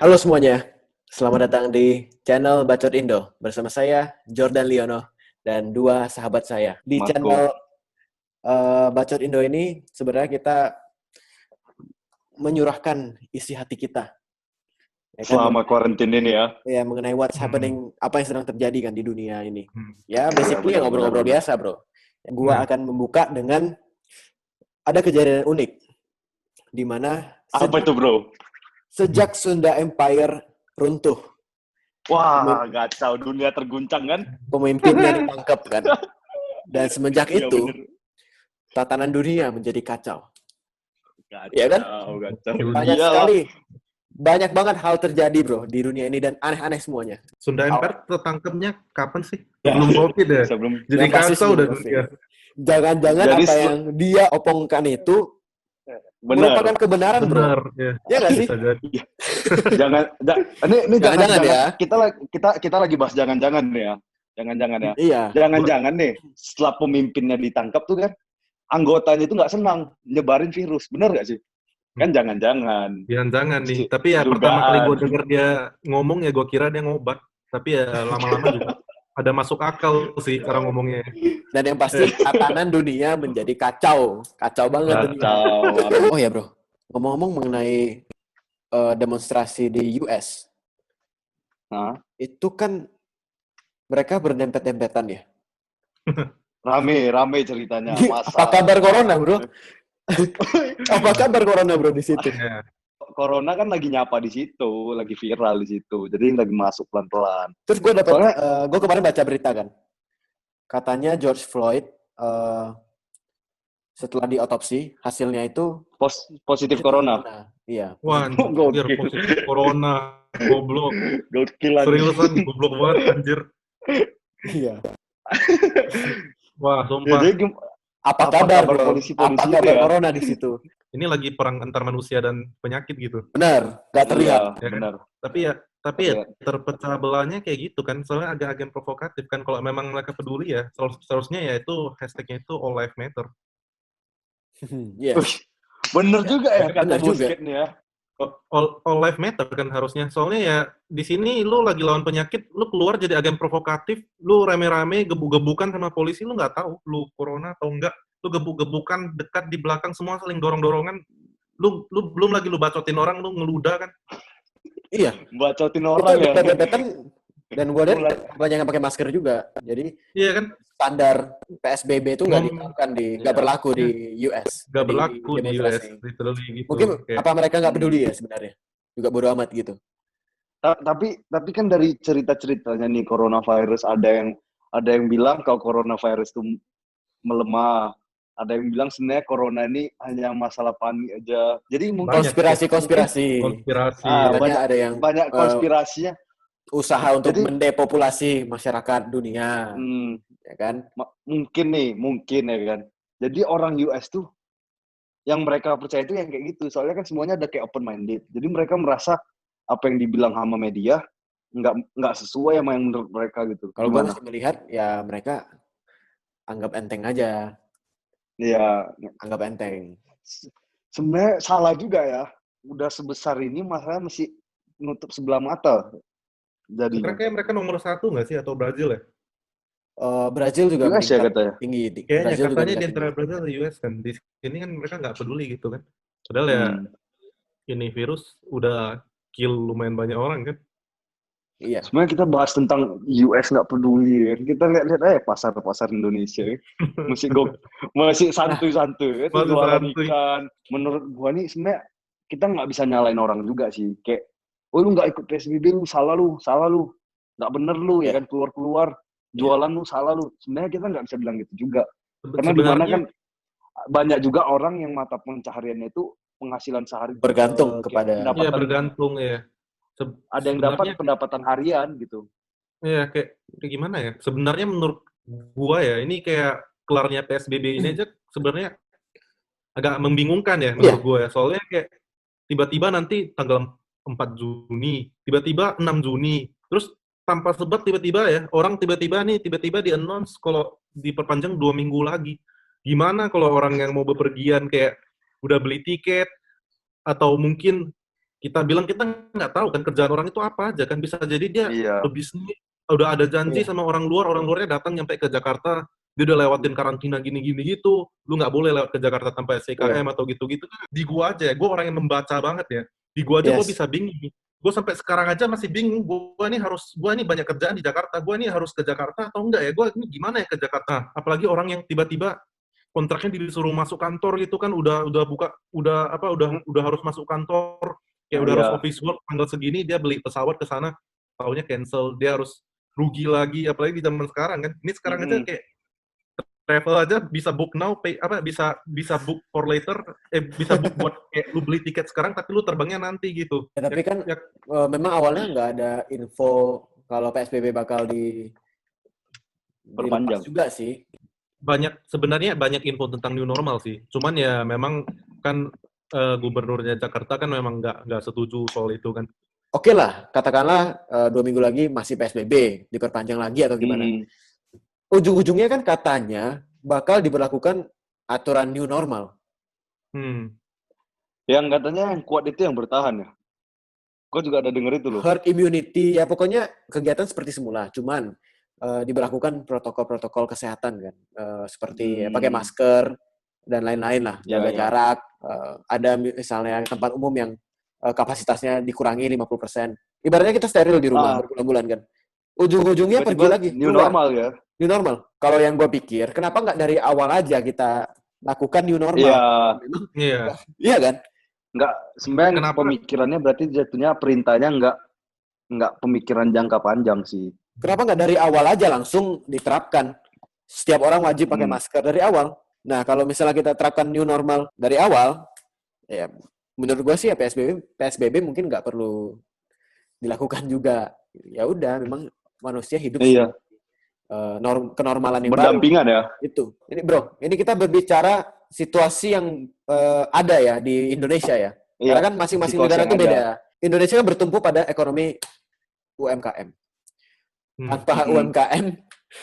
Halo semuanya, selamat datang di channel Bacot Indo bersama saya Jordan Liono dan dua sahabat saya. Di Marco. channel Bacot Indo ini sebenarnya kita menyurahkan isi hati kita, ya kan, Selama karantina ini ya. mengenai what's Hmm, happening, apa yang sedang terjadi kan di dunia ini. hmm. Ya Iya basically ya benar benar ngobrol-ngobrol benar. biasa bro. Gua Nah, akan membuka dengan ada kejadian unik di mana Apa itu bro? sejak Sunda Empire runtuh, Wah kacau, dunia terguncang kan? pemimpinnya ditangkap kan, dan semenjak Iya itu bener. tatanan dunia menjadi kacau. Ya kan? Kacau kacau. Banyak Dunia. Iyalah. sekali. Banyak banget hal terjadi, bro, di dunia ini dan aneh-aneh semuanya. Sunda Awal. Empire tertangkapnya kapan sih? Ya, Sebelum COVID ya? sebelum. Jadi Yang pasti kacau sebelum udah COVID. dunia. Jangan-jangan Jadi apa yang dia opongkan itu benar. merupakan kebenaran, bro. Benar, ya. Ya nggak sih? Bisa jadi. Iya. Ini Jangan-jangan ya. kita lagi bahas jangan-jangan nih ya. Jangan-jangan ya. Iya. Jangan-jangan nih setelah pemimpinnya ditangkap tuh kan anggotanya itu nggak senang nyebarin virus. Bener nggak sih? Kan jangan-jangan. Jangan nih. Tapi ya pertama kali gue denger dia ngomong ya gue kira dia ngobat. Tapi ya lama-lama juga ada masuk akal sih cara ngomongnya. Dan yang pasti tatanan dunia menjadi kacau. Kacau banget dunia. Kacau. Oh ya, bro. Ngomong-ngomong mengenai demonstrasi di US, Nah, itu kan mereka berdempet-dempetan ya. rame ceritanya. Apa kabar corona, bro? Apa kabar corona, bro, di situ? Ya. Corona kan lagi nyapa di situ, lagi viral di situ. Jadi lagi masuk pelan-pelan. Terus gue dapat, Soalnya gue kemarin baca berita kan, katanya George Floyd setelah diotopsi hasilnya itu positif corona. Iya. Wah, anjir, positif corona. Goblok. Gokil lagi. Seriusan, goblok banget, anjir. Iya. Wah, Ya, sumpah. jadi Apa kabar, bro? polisi Apa itu kabar ya? corona di situ? Ini lagi perang antar manusia dan penyakit gitu. Benar, nggak terlihat. Iya, benar. Tapi ya terpecah belahnya kayak gitu kan. Soalnya agak-agak provokatif kan. Kalau memang mereka peduli ya, seharusnya ya itu hashtagnya itu All Life Matter. Iya. Bener juga ya kata Bener juga. Busquets nih ya. All Life Matter kan harusnya. Soalnya ya di sini lu lagi lawan penyakit, lu keluar jadi agen provokatif, lu rame-rame gebuk-gebukan sama polisi, lu nggak tahu lu corona atau enggak. Lu gebuk-gebukan dekat di belakang semua saling dorong-dorongan. Lu belum lagi lu bacotin orang, lu ngeludah kan. Iya. Bacotin Itu orang ya. dempet-dempetan dan gue lihat banyak yang pakai masker juga. Jadi Iya kan? standar PSBB itu nggak diterapkan nggak berlaku di US. Nggak berlaku di US, literally gitu. Mungkin kayak, apa mereka nggak peduli ya sebenarnya? Juga bodo amat gitu. Tapi kan dari cerita-ceritanya nih coronavirus ada yang bilang kalau coronavirus itu melemah, ada yang bilang sebenarnya corona ini hanya masalah panik aja. Jadi mungkin konspirasi. Konspirasi. Ada yang banyak konspirasinya. Usaha untuk mendepopulasi masyarakat dunia, ya kan? Mungkin ya kan. Jadi orang US tuh yang mereka percaya itu yang kayak gitu. Soalnya kan semuanya ada kayak open minded. Jadi mereka merasa apa yang dibilang sama media nggak sesuai sama yang menurut mereka gitu. Kalau gue masih melihat ya mereka anggap enteng aja. Iya, anggap enteng. Sebenarnya salah juga ya. Udah sebesar ini masalah masih nutup sebelah mata. Jadi mereka nomor 1 nggak sih atau Brazil ya? Brazil juga US ya katanya. tinggi. Kayaknya katanya di antara Brazil dan US kan. Di sini kan mereka nggak peduli gitu kan. Padahal ya ini virus udah kill lumayan banyak orang kan. Iya. Sebenarnya kita bahas tentang US nggak peduli. Kita lihat aja pasar Indonesia. Masih santuy-santuy. Itu jualan ikan. Menurut gua nih sebenarnya kita nggak bisa nyalain orang juga sih. Kayak, oh lu nggak ikut PSBB lu, salah lu. Nggak bener lu ya kan keluar jualan lu salah lu. Sebenarnya kita nggak bisa bilang gitu juga. Karena di mana kan banyak juga orang yang mata pencahariannya itu penghasilan sehari bergantung kepada. Iya bergantung ya. Ada yang dapat pendapatan harian gitu. Iya kayak gimana ya? Sebenarnya menurut gua ya ini kayak kelarnya PSBB ini aja sebenarnya agak membingungkan ya menurut gua ya. Soalnya kayak tiba-tiba nanti tanggal 4 Juni, tiba-tiba 6 Juni, terus tanpa sebab tiba-tiba ya, orang tiba-tiba di-announce kalau diperpanjang 2 minggu lagi. Gimana kalau orang yang mau bepergian kayak udah beli tiket, atau mungkin kita bilang kita nggak tahu kan kerjaan orang itu apa aja kan, bisa jadi dia Iya. berbisnis, udah ada janji Iya. sama orang luarnya datang nyampe ke Jakarta, dia udah lewatin karantina gini-gini gitu, lu nggak boleh lewat ke Jakarta tanpa SIKM atau gitu-gitu kan. Di gua aja, gua orang yang membaca banget ya, di gua aja gua Yes. bisa bingung. Gua sampai sekarang aja masih bingung, gua ini banyak kerjaan di Jakarta, gua ini harus ke Jakarta atau enggak ya, gua ini gimana ya ke Jakarta. Apalagi orang yang tiba-tiba kontraknya disuruh masuk kantor gitu kan, udah harus masuk kantor, kayak udah harus Iya. office work tanggal segini, dia beli pesawat ke sana, taunya cancel, dia harus rugi lagi, apalagi di zaman sekarang kan. Ini sekarang aja kayak travel aja bisa book now, bisa book for later, bisa book buat kayak lu beli tiket sekarang tapi lu terbangnya nanti gitu. Ya, tapi kan Ya, memang awalnya nggak ada info kalau PSBB bakal Perpanjang. dilepas juga sih. sebenarnya banyak info tentang new normal sih. Cuman ya memang kan gubernurnya Jakarta kan memang nggak setuju soal itu kan. Oke lah, katakanlah 2 minggu lagi masih PSBB, diperpanjang lagi atau gimana. Ujung-ujungnya kan katanya bakal diberlakukan aturan new normal. Yang katanya yang kuat itu yang bertahan ya. Gue juga ada denger itu loh. Herd immunity, ya pokoknya kegiatan seperti semula. Cuman diberlakukan protokol-protokol kesehatan kan. Seperti pakai masker dan lain-lain lah. Jaga jarak. Ada misalnya tempat umum yang kapasitasnya dikurangi 50%. Ibaratnya kita steril di rumah berbulan-bulan kan. Ujung-ujungnya pergi lagi. New keluar. normal ya. New normal. Kalau yang gue pikir, kenapa nggak dari awal aja kita lakukan new normal? Iya. Iya kan? Nggak, sebenarnya pemikirannya berarti jatuhnya perintahnya nggak pemikiran jangka panjang sih. Kenapa nggak dari awal aja langsung diterapkan? Setiap orang wajib pakai masker dari awal. Nah, kalau misalnya kita terapkan new normal dari awal, ya menurut gue sih ya PSBB mungkin nggak perlu dilakukan juga. Ya udah, memang manusia hidup kenormalan yang berdampingan baru. Ya. Itu. Ini bro, ini kita berbicara situasi yang ada ya di Indonesia ya. Karena kan masing-masing negara itu beda. Indonesia kan bertumpu pada ekonomi UMKM. Tanpa UMKM,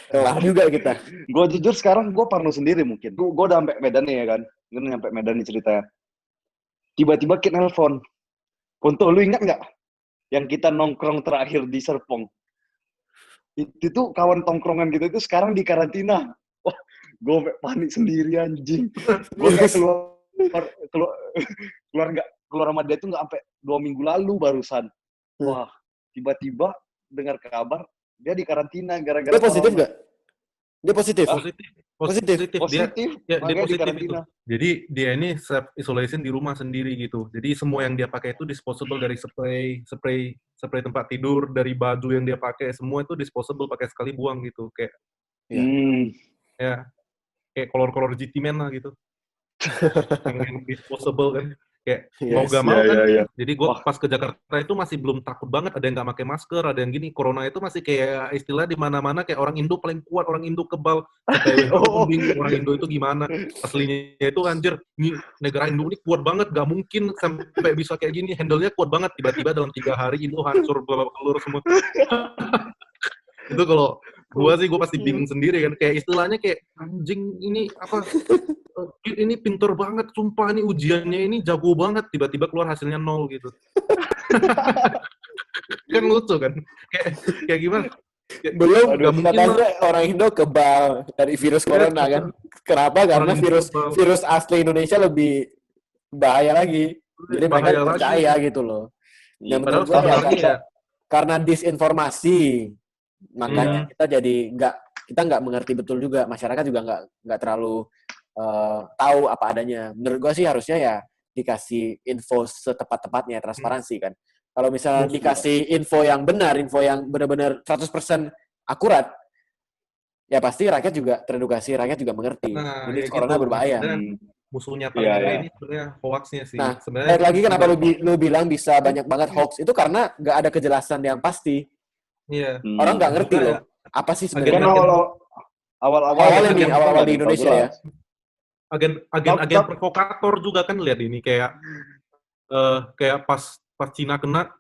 kelar juga kita. Gue jujur sekarang gue parno sendiri mungkin. Gue udah sampai Medan nih ya kan. Gue nyampe Medan nih ceritanya. Tiba-tiba kita nelpon. Ponto, lu ingat nggak? Yang kita nongkrong terakhir di Serpong. Itu tuh kawan tongkrongan gitu itu sekarang di karantina. Wah, gue panik sendiri anjing. Gue kayak keluar sama dia tuh nggak sampai 2 minggu lalu barusan. Wah, tiba-tiba dengar kabar dia di karantina gara-gara dia positif nggak? Dia positif? Positif. Dia positif itu. Jadi dia ini self isolation di rumah sendiri gitu. Jadi semua yang dia pakai itu disposable, dari spray tempat tidur, dari baju yang dia pakai, semua itu disposable, pakai sekali buang gitu. Kayak kayak kolor GT-Man lah gitu. yang disposable kan. Kayak mau gak mau kan. Jadi gue pas ke Jakarta itu masih belum takut banget, ada yang gak pakai masker, ada yang gini. Corona itu masih kayak istilah di mana-mana kayak orang Indo paling kuat, orang Indo kebal. Kayak bingung orang Indo itu gimana. Aslinya itu anjir, ini negara Indo ini kuat banget, gak mungkin sampai bisa kayak gini. Handle-nya kuat banget, tiba-tiba dalam 3 hari Indo hancur, kelur semua. Itu kalau gue pasti bingung sendiri kan, kayak istilahnya kayak anjing ini apa, ini pintar banget, sumpah ini ujiannya ini jago banget, tiba-tiba keluar hasilnya 0 gitu. Kan lucu kan, kayak gimana? Belum katanya orang Indo kebal dari virus corona kan. Kenapa? Karena virus asli Indonesia lebih bahaya lagi. Jadi mereka percaya gitu loh. Yang menurut gue ya, karena disinformasi, makanya kita jadi kita nggak mengerti betul juga, masyarakat juga nggak terlalu tahu apa adanya. Menurut gue sih harusnya ya dikasih info setepat-tepatnya, transparansi kan. Kalau misalnya dikasih info yang benar, info yang benar-benar 100% akurat, ya pasti rakyat juga teredukasi, rakyat juga mengerti. Ini corona gitu, berbahaya. Musuhnya paling gede ini sebenarnya hoax-nya sih. Nah, balik lagi kenapa lu bilang bisa banyak banget hoax, itu karena nggak ada kejelasan yang pasti. Iya. Orang nggak ngerti loh. Apa sih sebenarnya? Awal-awal di Indonesia ya. Agen provokator juga kan, lihat ini kayak pas Cina kena,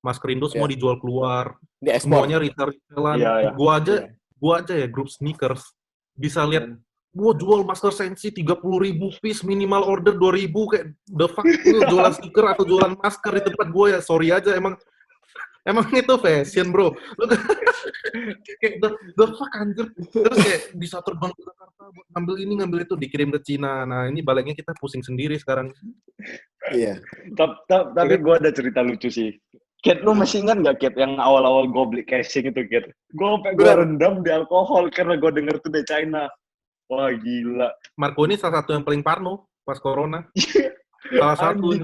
masker Indo semua dijual keluar. Semuanya retail-retailan. Gua aja ya grup sneakers bisa lihat gua jual masker Sensi 30.000 piece, minimal order 2.000, kayak the fuck, lu jualan stiker atau jualan masker di tempat gua ya, sorry aja, emang itu fashion, bro. Lu kayak the fuck anjir. Terus kayak bisa terbang ke Jakarta buat ngambil ini, ngambil itu, dikirim ke Cina. Nah, ini baliknya kita pusing sendiri sekarang. Iya. Tapi gue ada cerita lucu sih. Kat, lu masih ingat nggak Kat yang awal-awal gue beli casing itu Kat? Gue rendam di alkohol karena gue denger tuh dari China. Wah gila. Marco ini salah satu yang paling parno pas corona. Salah satu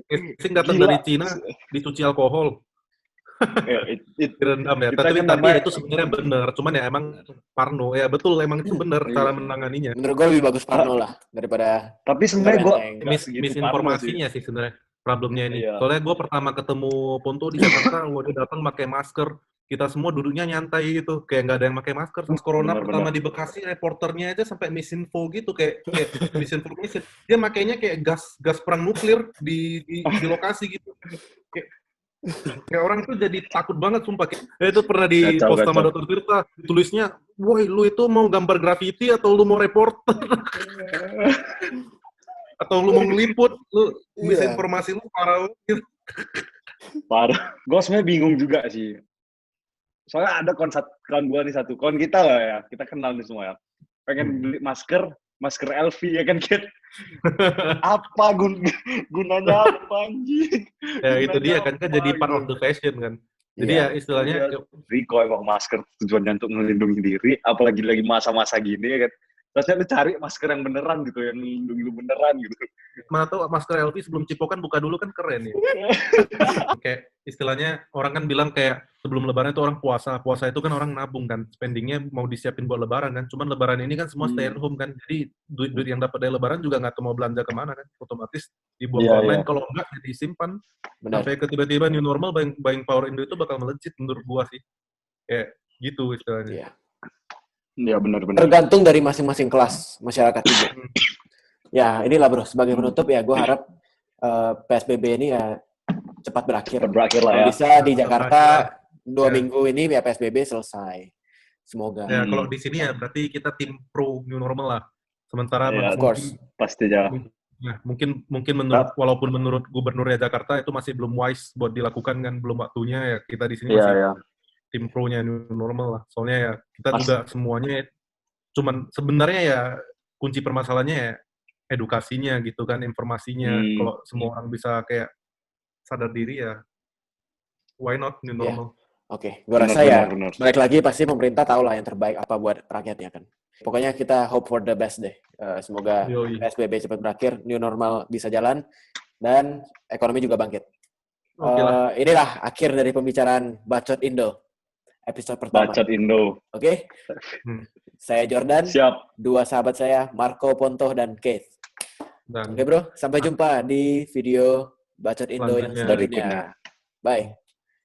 casing datang dari Cina, dicuci alkohol. Direndam ya. Tapi ya itu sebenarnya benar. Cuman ya emang parno. Ya betul, emang itu benar cara menanganinya. Menurut gue lebih bagus parno lah daripada. Tapi sebenarnya gue misinformasinya sih sebenarnya problemnya ini. Soalnya gue pertama ketemu Ponto di Jakarta, dia datang pakai masker. Kita semua duduknya nyantai gitu, kayak nggak ada yang pakai masker. Pas corona pertama di Bekasi, reporternya aja sampai misinfo gitu, kayak misinformation. Dia makainya kayak gas perang nuklir di lokasi gitu. Kayak orang itu jadi takut banget sumpah. Itu pernah di post sama Dr. Tirta, tulisnya, "Woi, lu itu mau gambar graffiti atau lu mau reporter?" Atau lu mau ngeliput, lu bisa informasi lu parah gitu. Parah. Gue sebenarnya bingung juga sih. Soalnya ada kawan gue nih satu, kawan kita lah ya, kita kenal nih semua ya. Pengen beli masker LV ya kan, Kit? Apa gunanya apa anjing? Ya itu dia kan jadi part of the fashion kan. Jadi ya istilahnya Rico emang masker tujuannya untuk melindungi diri, apalagi lagi masa-masa gini ya kan. Terusnya lu cari masker yang beneran gitu, yang melindungi lu beneran gitu. Mana tahu masker LV sebelum cipokan buka dulu kan keren ya. Kayak istilahnya orang kan bilang kayak sebelum lebaran itu orang puasa itu kan orang nabung kan, spendingnya mau disiapin buat lebaran kan. Cuman lebaran ini kan semua stay at home kan, jadi duit yang dapat dari lebaran juga nggak tahu mau belanja kemana kan, otomatis dibuang online. Kalau enggak ya disimpan. Sampai ke tiba-tiba new normal, buying power Indo itu bakal melejit menurut gua sih. Kayak gitu istilahnya. Iya benar-benar. Tergantung dari masing-masing kelas masyarakat juga. Ya inilah bro, sebagai penutup ya gue harap PSBB ini ya cepat berakhir. Lah ya. Bisa di Jakarta 2 minggu ini ya PSBB selesai. Semoga. Ya kalau di sini ya berarti kita tim pro new normal lah. Sementara of course pasti ya. Nah, mungkin walaupun menurut gubernurnya Jakarta itu masih belum wise buat dilakukan kan, belum waktunya ya, kita di sini masih tim pro-nya new normal lah. Soalnya ya kita juga semuanya cuman sebenarnya ya kunci permasalahannya ya edukasinya gitu kan, informasinya. Kalau semua orang bisa kayak sadar diri ya why not new normal. Oke, gue rasa balik lagi pasti pemerintah tahu lah yang terbaik apa buat rakyatnya kan. Pokoknya kita hope for the best deh. Semoga PSBB cepat berakhir, new normal bisa jalan, dan ekonomi juga bangkit. Inilah akhir dari pembicaraan Bacot Indo. Episode pertama. Bacot Indo. Oke? Saya Jordan. Siap. 2 sahabat saya, Marco, Ponto, dan Keith. Oke bro, sampai jumpa di video Bacot Indo yang selanjutnya. Bye.